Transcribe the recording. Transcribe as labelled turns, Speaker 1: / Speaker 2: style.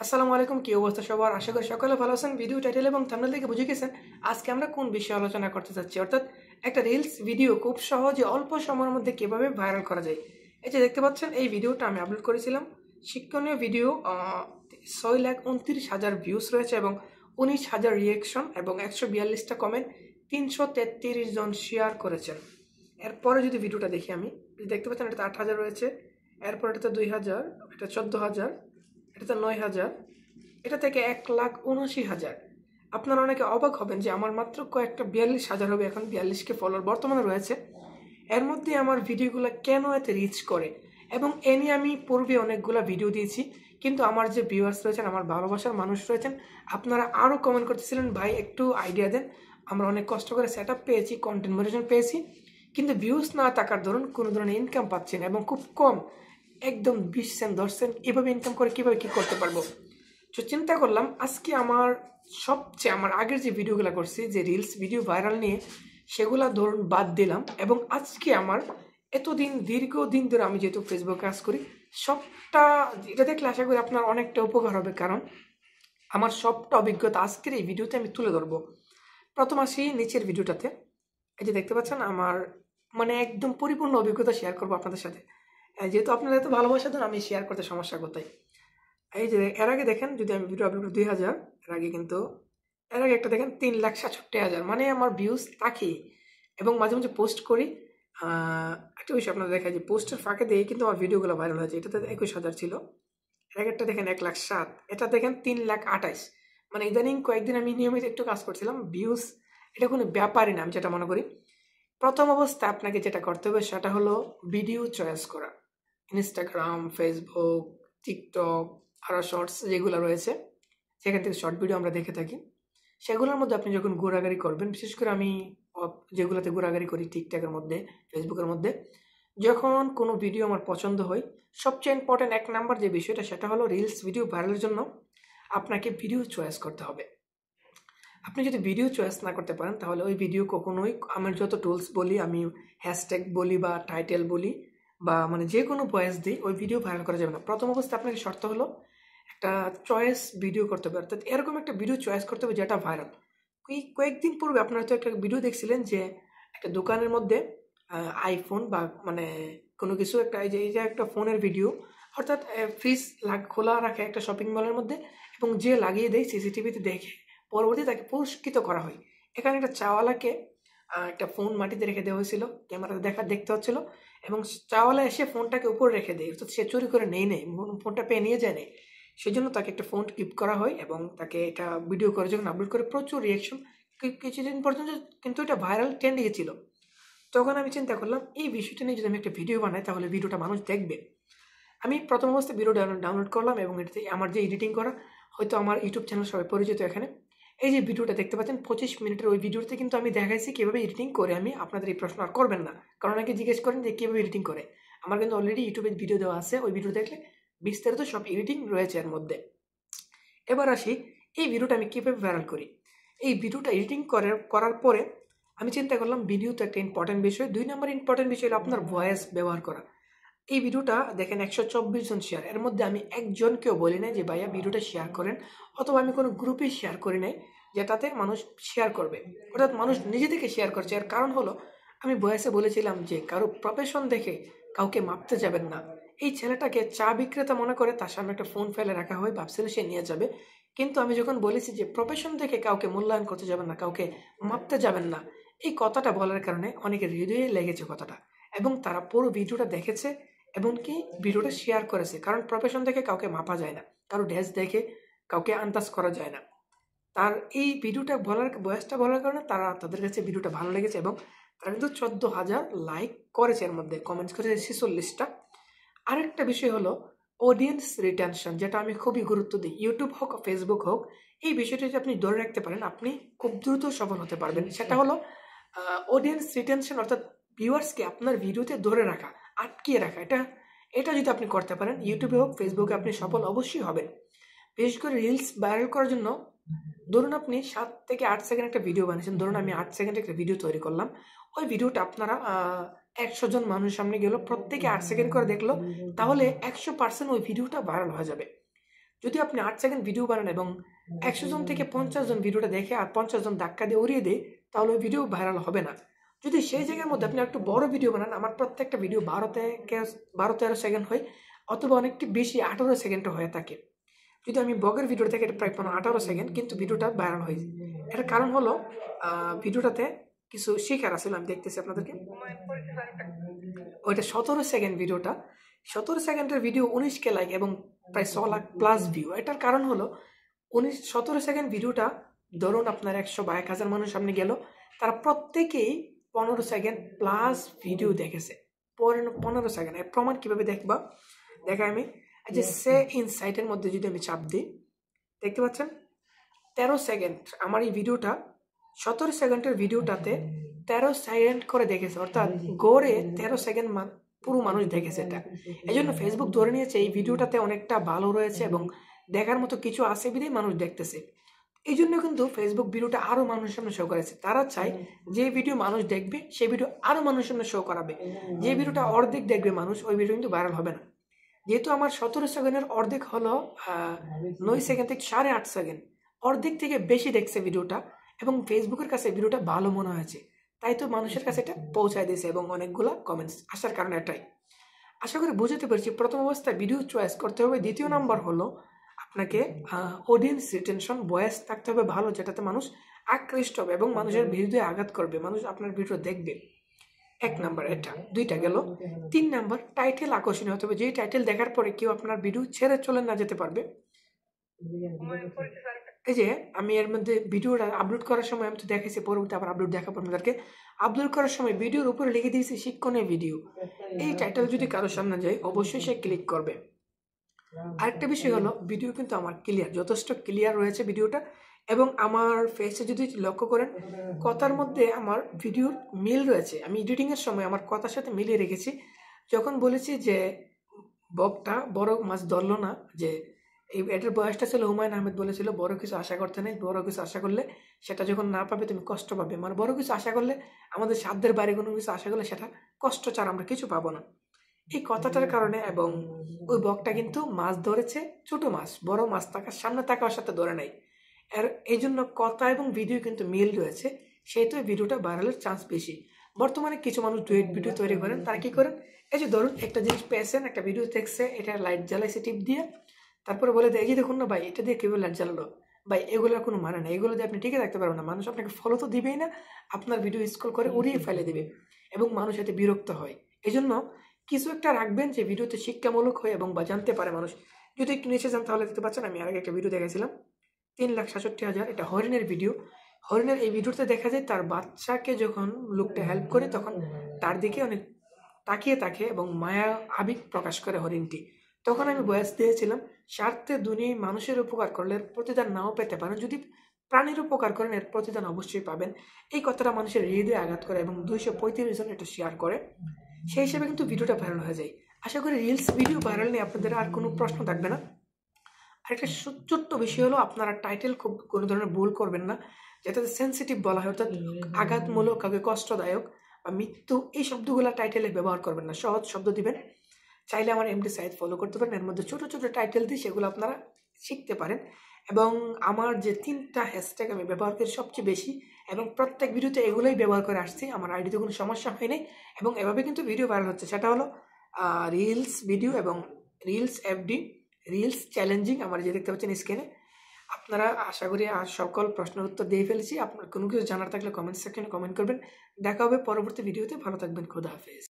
Speaker 1: আসসালামু আলাইকুম, কি অবস্থা সবার? আশা করি সকলে ভালো আছেন। ভিডিও টাইটেল এবং থাম্বনেল দেখে বুঝে গেছেন আজকে আমরা কোন বিষয়ে আলোচনা করতে যাচ্ছি, অর্থাৎ একটা রিলস ভিডিও খুব সহজে অল্প সময়ের মধ্যে কিভাবে ভাইরাল করা যায়। এই যে দেখতে পাচ্ছেন, এই ভিডিওটা আমি আপলোড করেছিলাম। শিক্ষণীয় ভিডিও, 6,29,000 ভিউজ রয়েছে এবং 19,000 রিয়েকশন এবং 142টা কমেন্ট, 333 জন শেয়ার করেছেন। এরপরে যদি ভিডিওটা দেখি, আমি দেখতে পাচ্ছেন এটাতে 8,000 রয়েছে, এরপর এটাতে 2,000, এটা 14,000, এটাতে 9,000, এটা থেকে 1,79,000। আপনারা অনেকে অবাক হবেন যে আমার মাত্র কয়েকটা 42,000 হবে এখন 42কে ফলোয়ার বর্তমানে রয়েছে। এর মধ্যে আমার ভিডিওগুলো কেন এত রিচ করে, এবং এ নিয়ে আমি পূর্বে অনেকগুলো ভিডিও দিয়েছি, কিন্তু আমার যে ভিউয়ার্স রয়েছেন, আমার ভালোবাসার মানুষ রয়েছেন, আপনারা আরও কমেন্ট করতেছিলেন ভাই একটু আইডিয়া দেন। আমরা অনেক কষ্ট করে সেট আপ পেয়েছি, কন্টেন্ট মনিটাইজেশন পেয়েছি, কিন্তু ভিউজ না থাকার দরুন কোনো ধরনের ইনকাম পাচ্ছি না, এবং খুব কম, একদম 20 সেন্ট 10 সেন্ট এভাবে ইনকাম করে কীভাবে কী করতে পারবো। তো চিন্তা করলাম আজকে আমার আগের যে ভিডিওগুলো করছি, যে রিলস ভিডিও ভাইরাল নিয়ে, সেগুলা ধরুন বাদ দিলাম, এবং আজকে আমার দীর্ঘদিন ধরে আমি যেহেতু ফেসবুকে কাজ করি, সবটা এটা দেখলে আশা করি আপনার অনেকটা উপকার হবে, কারণ আমার সবটা অভিজ্ঞতা আজকের এই ভিডিওতে আমি তুলে ধরবো। প্রথম আসি নিচের ভিডিওটাতে। এই যে দেখতে পাচ্ছেন আমার একদম পরিপূর্ণ অভিজ্ঞতা শেয়ার করবো আপনাদের সাথে। যেহেতু আপনারা এত ভালোবাসা দেন, আমি শেয়ার করতে সমস্যা কোথায়। এই যে এর আগে দেখেন, যদি আমি ভিডিও আপলোড করি 2,000, এর আগে একটা দেখেন 3,67,000, আমার ভিউজ থাকে। এবং মাঝে মাঝে পোস্ট করি। একটা বিষয় আপনাদের দেখা যে পোস্টের ফাঁকে দিয়ে কিন্তু আমার ভিডিওগুলো ভাইরাল হয়েছে। এটাতে 21,000 ছিল, এর আগেরটা দেখেন 1,07,000, এটা দেখেন 3,28,000। ইদানিং কয়েকদিন আমি নিয়মিত একটু কাজ করছিলাম, ভিউজ এটা কোনো ব্যাপারই না, আমি যেটা মনে করি। প্রথম অবস্থায় আপনাকে যেটা করতে হবে সেটা হলো ভিডিও চয়েস করা। ইনস্টাগ্রাম, ফেসবুক, টিকটক, আরও শর্টস যেগুলো রয়েছে, সেখান থেকে শর্ট ভিডিও আমরা দেখে থাকি। সেগুলোর মধ্যে আপনি যখন ঘোরাঘুরি করবেন, বিশেষ করে আমি যেগুলোতে ঘোরাঘুরি করি টিকটকের মধ্যে, ফেসবুকের মধ্যে, যখন কোনো ভিডিও আমার পছন্দ হয়, সবচেয়ে ইম্পর্টেন্ট 1 নাম্বার যে বিষয়টা, সেটা হলো রিলস ভিডিও ভাইরালের জন্য আপনাকে ভিডিও চয়েস করতে হবে। আপনি যদি ভিডিও চয়েস না করতে পারেন, তাহলে ওই ভিডিও কখনোই, আমার যত টুলস বলি, আমি হ্যাশট্যাগ বলি বা টাইটেল বলি বা যে কোনো ভয়েস দিই, ওই ভিডিও ভাইরাল করা যাবে না। প্রথম অবস্থায় আপনাকে শর্ত হলো একটা চয়েস ভিডিও করতে হবে, অর্থাৎ এরকম একটা ভিডিও চয়েস করতে হবে যেটা ভাইরাল। কয়েকদিন পূর্বে আপনারা তো একটা ভিডিও দেখছিলেন যে একটা দোকানের মধ্যে আইফোন বা কোনো কিছু একটা, এই যে একটা ফোনের ভিডিও, অর্থাৎ ফ্রিজ খোলা রাখে একটা শপিং মলের মধ্যে, এবং যে লাগিয়ে দেয় সিসিটিভিতে দেখে পরবর্তী তাকে পুরস্কৃত করা হয়। এখানে একটা চাওয়ালাকে একটা ফোন মাটিতে রেখে দেওয়া হয়েছিল, ক্যামেরাতে দেখতে হচ্ছিল, এবং চাওয়ালা এসে ফোনটাকে উপরে রেখে দেয়, অর্থাৎ সে চুরি করে নেই, ফোনটা পেয়ে নিয়ে যায় নেই। সেই জন্য তাকে একটা ফোন গিফট করা হয়, এবং তাকে এটা ভিডিও করে যখন আপলোড করে প্রচুর রিয়াকশন, কিছুদিন পর্যন্ত কিন্তু এটা ভাইরাল ট্রেন্ডে গেছিল। তখন আমি চিন্তা করলাম এই বিষয়টা নিয়ে যদি আমি একটা ভিডিও বানাই, তাহলে ভিডিওটা মানুষ দেখবে। আমি প্রথম অবস্থায় ভিডিও ডাউনলোড করলাম, এবং এটাতে আমার যে এডিটিং করা, হয়তো আমার ইউটিউব চ্যানেল সবাই পরিচিত। এখানে এই যে ভিডিওটা দেখতে পাচ্ছেন 25 মিনিটের, ওই ভিডিওতে কিন্তু আমি দেখাইছি কীভাবে এডিটিং করে। আমি আপনাদের এই প্রশ্ন আর করবেন না, কারণ অনেকে জিজ্ঞেস করেন যে কীভাবে এডিটিং করে। আমার কিন্তু অলরেডি ইউটিউবে ভিডিও দেওয়া আছে, ওই ভিডিও দেখলে বিস্তারিত সব এডিটিং রয়েছে এর মধ্যে। এবার আসি এই ভিডিওটা আমি কীভাবে ভাইরাল করি। এই ভিডিওটা এডিটিং করার পরে আমি চিন্তা করলাম ভিডিও তো একটা ইম্পর্টেন্ট বিষয়। 2 নম্বর ইম্পর্টেন্ট বিষয় হলো আপনার ভয়েস ব্যবহার করা। এই ভিডিওটা দেখেন 124 জন শেয়ার, এর মধ্যে আমি একজনকেও বলি নাই যে ভাইয়া ভিডিওটা শেয়ার করেন, অথবা আমি কোনো গ্রুপে শেয়ার করি নাই যেটাতে মানুষ শেয়ার করবে, অর্থাৎ মানুষ নিজে থেকে শেয়ার করছে। এর কারণ হলো আমি ভয়েসে বলেছিলাম যে কারো প্রফেশন দেখে কাউকে মাপতে যাবেন না। এই ছেলেটাকে চা বিক্রেতা মনে করে তার সামনে একটা ফোন ফেলে রাখা হয়, ভাবছিল সে নিয়ে যাবে, কিন্তু আমি যখন বলেছি যে প্রফেশন দেখে কাউকে মূল্যায়ন করতে যাবেন না, কাউকে মাপতে যাবেন না, এই কথাটা বলার কারণে অনেকের হৃদয়ে লেগেছে কথাটা, এবং তারা পুরো ভিডিওটা দেখেছে, এমনকি ভিডিওটা শেয়ার করেছে। কারণ প্রফেশন দেখে কাউকে মাপা যায় না, কারো ড্রেস দেখে কাউকে আন্দাজ করা যায় না। তার এই ভিডিওটা বয়সটা বলার কারণে তাদের কাছে ভিডিওটা ভালো লেগেছে, এবং তারা কিন্তু 14,000 লাইক করেছে, এর মধ্যে কমেন্টস করেছে 46টা। আরেকটা বিষয় হলো অডিয়েন্স রিটেনশন, যেটা আমি খুবই গুরুত্ব দিই। ইউটিউব হোক, ফেসবুক হোক, এই বিষয়টা যদি আপনি ধরে রাখতে পারেন, আপনি খুব দ্রুত সফল হতে পারবেন। সেটা হলো অডিয়েন্স রিটেনশন, অর্থাৎ ভিউয়ার্সকে আপনার ভিডিওতে ধরে রাখা, আটকিয়ে রাখা। এটা যদি আপনি করতে পারেন, ইউটিউবে হোক, ফেসবুকে, আপনি সফল অবশ্যই হবেন। বিশেষ করে রিলস ভাইরাল করার জন্য, ধরুন আপনি 7 থেকে 8 সেকেন্ড একটা ভিডিও বানিয়েছেন, ধরুন আমি 8 সেকেন্ড একটা ভিডিও তৈরি করলাম, ওই ভিডিওটা আপনারা 100 জন মানুষের সামনে গেল, প্রত্যেকে 8 সেকেন্ড করে দেখলো, তাহলে 100% ওই ভিডিওটা ভাইরাল হয়ে যাবে। যদি আপনি 8 সেকেন্ড ভিডিও বানান এবং 100 জন থেকে 50 জন ভিডিওটা দেখে আর 50 জন ধাক্কা দিয়ে উড়িয়ে দেয়, তাহলে ওই ভিডিও ভাইরাল হবে না। যদি সেই জায়গার মধ্যে আপনি একটু বড় ভিডিও বানান, আমার প্রত্যেকটা ভিডিও 12-13 সেকেন্ড হয়, অথবা অনেকটি বেশি 18 সেকেন্ডও হয়ে থাকে। যদি আমি ব্লগের ভিডিও থেকে এটা প্রায় 18 সেকেন্ড, কিন্তু ভিডিওটা ভাইরাল হয়েছে। এর কারণ হলো ভিডিওটাতে কিছু শিখার আসলে আমি দেখতেছি আপনাদেরকে। ওইটা 17 সেকেন্ড ভিডিওটা, 17 সেকেন্ডের ভিডিও 19K লাইক এবং প্রায় 100 লাখ প্লাস ভিউ। এটার কারণ হলো 17 সেকেন্ড ভিডিওটা ধরুন আপনার 100 বা 1000 মানুষ সামনে গেল, তারা প্রত্যেকেই 15 সেকেন্ড প্লাস ভিডিও দেখেছে। 15 সেকেন্ড। এর প্রমাণ কিভাবে দেখবা দেখা আমি যে সে ইনসাইটের মধ্যে যদি আমি চাপ দিই, দেখতে পাচ্ছেন 13 সেকেন্ড। আমার এই ভিডিওটা 17 সেকেন্ডের ভিডিওটাতে 13 সেকেন্ড করে দেখেছে, অর্থাৎ গড়ে 13 সেকেন্ড পুরো মানুষ দেখেছে এটা। এই জন্য ফেসবুক ধরে নিয়েছে এই ভিডিওটাতে অনেকটা ভালো রয়েছে এবং দেখার মতো কিছু আছে বিধেই মানুষ দেখতেছে। এই জন্য কিন্তু ফেসবুক ভিডিওটা আরও মানুষের সামনে শো করেছে। তারা চায় যে ভিডিও মানুষ দেখবে সেই ভিডিও আরও মানুষের সামনে শো করাবে। যে ভিডিওটা অর্ধেক দেখবে মানুষ, ওই ভিডিও কিন্তু ভাইরাল হবে না। যেহেতু আমার 17 সেকেন্ডের অর্ধেক হলো 9 সেকেন্ড থেকে 8.5 সেকেন্ড, অর্ধেক থেকে বেশি দেখছে ভিডিওটা এবং ফেসবুকের কাছে ভিডিওটা ভালো মনে হয়েছে, তাই তো মানুষের কাছে এটা পৌঁছায় দিয়েছে এবং অনেকগুলো কমেন্টস আসার কারণে এটাই। আশা করি বুঝতে পেরেছি। প্রথম অবস্থায় ভিডিও চয়েস করতে হবে। দ্বিতীয় নাম্বার হলো আপনাকে অডিয়েন্স রিটেনশন, ভয়েস থাকতে হবে ভালো, যেটাতে মানুষ আকৃষ্ট হবে এবং মানুষের ভিডিওতে আঘাত করবে, মানুষ আপনার ভিডিও দেখবে। 1 নাম্বার এটা, 2টা গেল। 3 নাম্বার টাইটেল আকর্ষণীয় হতে হবে, যেই টাইটেল দেখার পরে কেউ আপনার ভিডিও ছেড়ে চলে না যেতে পারবে। এই যে আমি এর মধ্যে ভিডিওটা আপলোড করার সময় আমি তো দেখাইছি, পরবর্তী আবার আপলোড দেখাবো আপনাদেরকে। আপলোড করার সময় ভিডিওর উপরে লিখে দিয়েছি শিক্ষণীয় ভিডিও। এই টাইটেল যদি কারোর সামনে যায় অবশ্যই সে ক্লিক করবে। আরেকটা বিষয় হলো ভিডিও কিন্তু আমার ক্লিয়ার, যথেষ্ট ক্লিয়ার রয়েছে ভিডিওটা। এবং আমার ফেসে যদি লক্ষ্য করেন, কথার মধ্যে আমার ভিডিওর মিল রয়েছে। আমি এডিটিংয়ের সময় আমার কথার সাথে মিলিয়ে রেখেছি। যখন বলেছি যে বকটা বড় মাছ ধরলো না, যে এটার বয়সটা ছিল হুমায়ুন আহমেদ বলেছিল বড় কিছু আশা করতে নেই, বড় কিছু আশা করলে সেটা যখন না পাবে তুমি কষ্ট পাবে। মানে বড় কিছু আশা করলে, আমাদের সাধ্যের বাইরে কোনো কিছু আশা করলে সেটা কষ্ট ছাড়া আমরা কিছু পাবো না। এই কথাটার কারণে এবং ওই বকটা কিন্তু মাছ ধরেছে, ছোট মাছ, বড় মাছ থাকার সামনে থাকার সাথে ধরে নাই। আর এই জন্য কথা এবং ভিডিও কিন্তু মিল রয়েছে, সেহেতু ভিডিওটা ভাইরালের চান্স বেশি। বর্তমানে কিছু মানুষ ডুয়েট ভিডিও তৈরি করেন। তারা কি করেন, এই যে ধরুন একটা জিনিস পেয়েছেন, একটা ভিডিও দেখছে, এটা লাইট জ্বালাইছে টিপ দিয়ে, তারপরে বলে দেয় এই যে দেখুন না ভাই, এটা দিয়ে কীভাবে লাইট জ্বালালো ভাই, এগুলোর কোনো মানে না, এগুলো দিয়ে আপনি টিকে রাখতে পারবেন না। মানুষ আপনাকে ফলো তো দিবেই না, আপনার ভিডিও স্ক্রল করে উড়িয়ে ফেলে দেবে এবং মানুষ এতে বিরক্ত হয়। এই জন্য কিছু একটা রাখবেন যে ভিডিওতে শিক্ষামূলক হয় এবং বা জানতে পারে মানুষ। যদি একটু নিচে যান তাহলে দেখতে পাচ্ছেন আমি আগে একটা ভিডিও দেখেছিলাম 3,67,000, এটা হরিণের ভিডিও। হরিণের এই ভিডিওতে দেখা যায় তার বাচ্চাকে যখন লোকটা হেল্প করে তখন তার দিকে অনেক তাকিয়ে থাকে এবং মায়া আবেগ প্রকাশ করে হরিণটি। তখন আমি বয়স দিয়েছিলাম, স্বার্থে দুনিয়ায় মানুষের উপকার করলে এর প্রতিদান নাও পেতে পারেন, যদি প্রাণীর উপকার করেন এর প্রতিদান অবশ্যই পাবেন। এই কথাটা মানুষের হৃদয়ে আঘাত করে এবং 235 জন এটা শেয়ার করে। সেই হিসেবে কিন্তু ভিডিওটা ভাইরাল হয়ে যায়। আশা করি রিলস ভিডিও ভাইরাল নিয়ে আপনাদের আর কোনো প্রশ্ন থাকবে না। আরেকটা ছোট্ট বিষয় হলো, আপনারা টাইটেল খুব কোনো ধরনের ভুল করবেন না, যেটাতে সেন্সিটিভ বলা হয়, অর্থাৎ আঘাতমূলক, কাউকে কষ্টদায়ক বা মৃত্যু, এই শব্দগুলো টাইটেলে ব্যবহার করবেন না। সহজ শব্দ দিবেন। চাইলে আমার এমডি সাইট ফলো করতে পারেন, এর মধ্যে ছোট ছোট টাইটেল দিই, সেগুলো আপনারা শিখতে পারেন। এবং আমার যে 3টা হ্যাশট্যাগ আমি ব্যবহার করি সবচেয়ে বেশি, এবং প্রত্যেক ভিডিওতে এগুলোই ব্যবহার করে আসছি, আমার আইডিতে কোনো সমস্যা হয়নি এবং এভাবে কিন্তু ভিডিও ভাইরাল হচ্ছে। সেটা হলো রিলস ভিডিও এবং রিলস এফডি, রিলস চ্যালেঞ্জিং, আমার যে দেখতে পাচ্ছেন স্ক্রিনে। আপনারা আশা করি আর সকল প্রশ্নের উত্তর দিয়ে ফেলেছি। আপনার কোনো কিছু জানার থাকলে কমেন্ট সেকশনে কমেন্ট করবেন। দেখা হবে পরবর্তী ভিডিওতে। ভালো থাকবেন। খোদা হাফেজ।